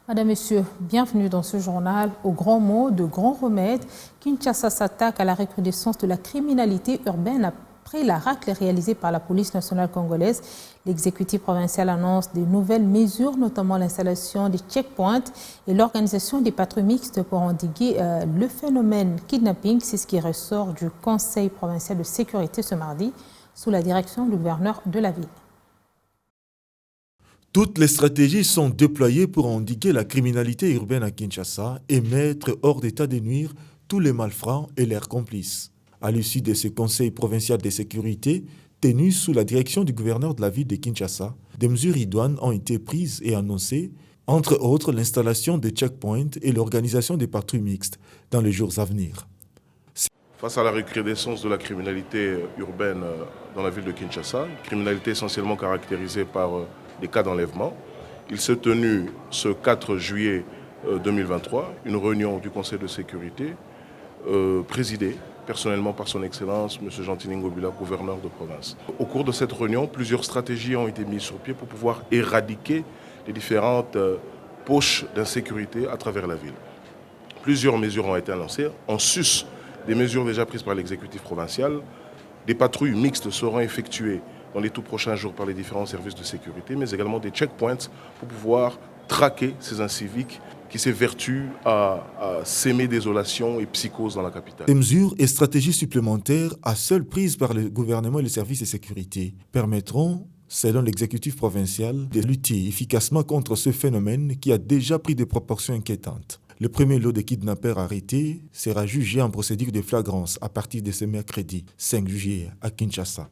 Madame, Monsieur, bienvenue dans ce journal. Aux grands mots, de grands remèdes, Kinshasa s'attaque à la recrudescence de la criminalité urbaine après la raclée réalisée par la police nationale congolaise. L'exécutif provincial annonce de nouvelles mesures, notamment l'installation des checkpoints et l'organisation des patrouilles mixtes pour endiguer le phénomène kidnapping. C'est ce qui ressort du Conseil provincial de sécurité ce mardi, sous la direction du gouverneur de la ville. Toutes les stratégies sont déployées pour endiguer la criminalité urbaine à Kinshasa et mettre hors d'état de nuire tous les malfrats et leurs complices. À l'issue de ce conseil provincial de sécurité, tenu sous la direction du gouverneur de la ville de Kinshasa, des mesures idoines ont été prises et annoncées, entre autres l'installation des checkpoints et l'organisation des patrouilles mixtes dans les jours à venir. Face à la recrudescence de la criminalité urbaine dans la ville de Kinshasa, criminalité essentiellement caractérisée par des cas d'enlèvement, il s'est tenu ce 4 juillet 2023 une réunion du Conseil de sécurité présidée personnellement par son Excellence M. Jean-Tini Ngobila, gouverneur de province. Au cours de cette réunion, plusieurs stratégies ont été mises sur pied pour pouvoir éradiquer les différentes poches d'insécurité à travers la ville. Plusieurs mesures ont été annoncées. En sus des mesures déjà prises par l'exécutif provincial, des patrouilles mixtes seront effectuées dans les tout prochains jours par les différents services de sécurité, mais également des checkpoints pour pouvoir traquer ces inciviques qui s'évertuent à s'aimer désolation et psychose dans la capitale. Ces mesures et stratégies supplémentaires à seule prise par le gouvernement et les services de sécurité permettront, selon l'exécutif provincial, de lutter efficacement contre ce phénomène qui a déjà pris des proportions inquiétantes. Le premier lot de kidnappeurs arrêtés sera jugé en procédure de flagrance à partir de ce mercredi 5 juillet à Kinshasa.